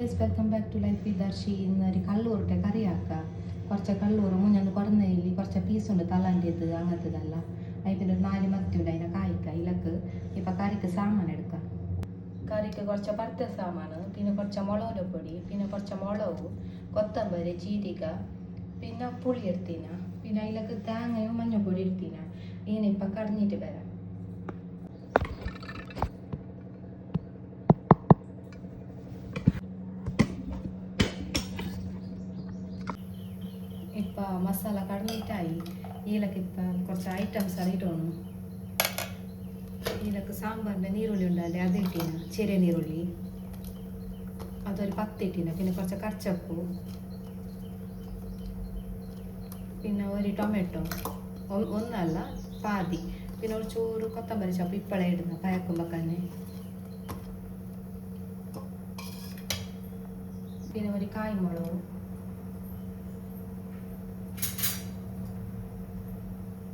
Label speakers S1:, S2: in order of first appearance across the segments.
S1: Welcome back to life with Darshi. ഇന്നൊരു കള്ളൂറിൻ്റെ കറിയാക്കാം. കുറച്ച് കള്ളൂറ് മുന്നൊന്ന് കൊടുന്നതിൽ കുറച്ച് പീസുണ്ട് തലാൻ്റെത് അങ്ങനത്തതല്ല. അതിൽ 4 മത്തിയുണ്ട്, അതിനെ കായ്ക്ക ഇലക്ക്. ഇപ്പം കറിക്ക് സാമാൻ എടുക്കാം. കറിക്ക് കുറച്ച് പത്ത് സാമാൻ, പിന്നെ കുറച്ച് മുളകിൻ്റെ പൊടി, പിന്നെ കുറച്ച് മുളക്, കൊത്തമ്പരി, ചീരിക, പിന്നെ പുളി എടുത്തിന, പിന്നെ അതിലേക്ക് തേങ്ങയും മഞ്ഞൾപ്പൊടി എടുത്തിന. ഇങ്ങനെ ഇപ്പം കടഞ്ഞിട്ട് വരാം. ഇപ്പം മസാല കടന്നിട്ടായി. ഇതിലേക്ക് ഇപ്പം കുറച്ച് ഐറ്റംസ് ഇടണം. ഇതിലേക്ക് സാമ്പാറിൻ്റെ നീരുള്ളി ഉണ്ടാവില്ലേ, അത് ഇട്ടിന, ചെറിയ നീരുള്ളി അതൊരു 10 ഇട്ടിന, പിന്നെ കുറച്ച് കറിച്ചപ്പു, പിന്നെ ഒരു ടൊമാറ്റോ ഒന്നല്ല പാതി, പിന്നെ ഒരു ചോറ് കൊത്തമ്പരി ചപ്പ് ഇപ്പോഴേ ഇടുന്ന പയക്കുമ്പോൾ തന്നെ, പിന്നെ ഒരു കായ്മുളക്,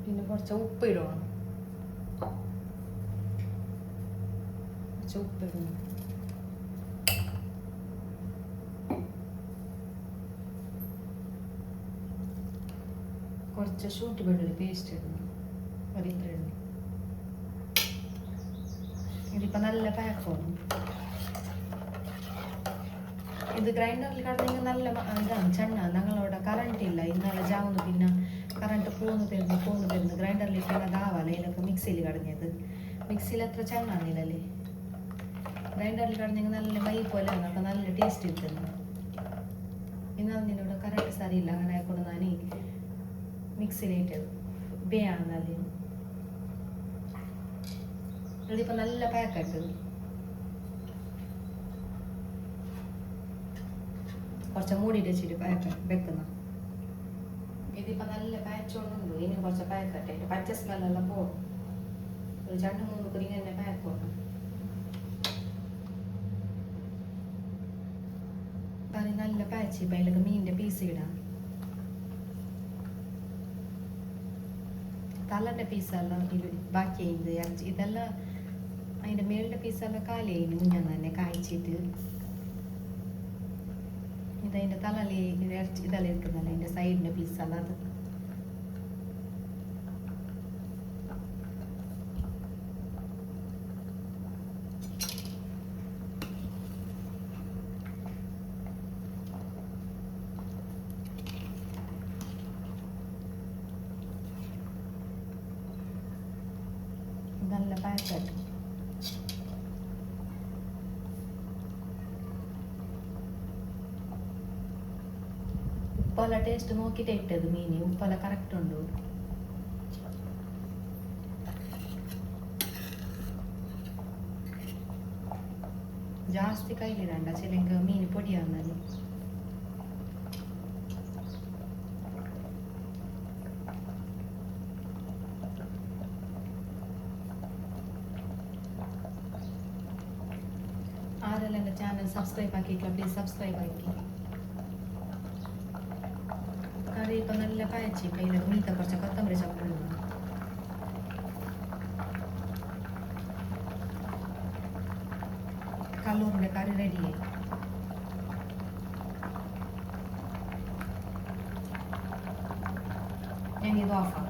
S1: പിന്നെ കുറച്ച് ഉപ്പ് ഇടണം. കുറച്ച് ഉപ്പ് ഇടണം. കുറച്ച് ശുണ്ഠി വെളുത്തുള്ളി പേസ്റ്റ് ഇടണം. ഒരു ഇത്ര ഇടണം. ഇതിപ്പോൾ നല്ല പാക്കമാണ്. ഇത് ഗ്രൈൻഡറിൽ കടന്നെങ്കിൽ നല്ല ഇതാണ് ചെണ്ണ. ഞങ്ങളവിടെ കറണ്ട് ഇല്ല, ഇന്നലെ ജാവുന്നു, പിന്നെ കറണ്ട് പോന്ന് തരുന്നു ഗ്രൈൻഡറിൽ ഇട്ടാൽ അതാവാല. ഇതിലൊക്കെ മിക്സിയിൽ കടഞ്ഞത്, മിക്സിയിൽ അത്ര ചെണ്ണാണില്ലല്ലേ. ഗ്രൈൻഡറിൽ കടന്നെങ്കിൽ നല്ല മൈ പോലെയാണ്, അപ്പം നല്ല ടേസ്റ്റ് കിട്ടുന്നു. ഇന്നതിനോട് കറണ്ട് സറിയില്ല, അങ്ങനെ ആയിക്കൊണ്ട് ഞാൻ മിക്സിയിലിട്ടത് ബേയാണ് നല്ല. ഇതിപ്പോൾ നല്ല പാക്കറ്റ്. കുറച്ച് മൂടിയിട്ട് വെച്ചിട്ട് വെക്കുന്ന. ഇതിപ്പോൾ നല്ല പാച്ചോണ്ടുണ്ട്. ഇനി കുറച്ച് പാക്കറ്റ് ആയിട്ട് പച്ച സ്മെല്ലെല്ലാം പോകും. ഒരു 2-3 കുറി തന്നെ പാക്ക് കൊടുക്കണം. കറി നല്ല പാച്ച്. ഇപ്പം അതിലൊക്കെ മീനിൻ്റെ പീസ് ഇടാം. തലൻ്റെ പീസെല്ലാം ഇത് ബാക്കിയായത് ഇറച്ചി ഇതെല്ലാം. അതിൻ്റെ മേളിൻ്റെ പീസെല്ലാം കാലിയായിന് മുന്നേ തന്നെ കായ്ച്ചിട്ട്. ഇതതിൻ്റെ തലലേ ഇറച്ചി ഇതെല്ലാം ഇരിക്കുന്നല്ലോ, അതിൻ്റെ സൈഡിൻ്റെ പീസെല്ലാം അത്. നല്ല പാക്കറ്റ്. ഉപ്പെല്ലാം ടേസ്റ്റ് നോക്കിയിട്ട് ഇട്ടത് മീൻ. ഉപ്പെല്ലാം കറക്റ്റ് ഉണ്ടോ? ജാസ്തി കയ്യിലിടണ്ട, ചിലക്ക് മീൻ പൊടിയാന്നല്ലോ. ആരെല്ലാം എൻ്റെ ചാനൽ സബ്സ്ക്രൈബ് ആക്കിയിട്ടില്ല, പ്ലീസ് സബ്സ്ക്രൈബ് ആക്കി. കറി ഇപ്പം നല്ല പയച്ച്. ഇപ്പം ഇതിലേക്ക് മീത്ത കുറച്ച് കൊത്തമ്പരി ചപ്പിടുന്നു. കള്ളൂറിൻ്റെ കറി റെഡിയായി. ഞാൻ ഇത് ഓഫ്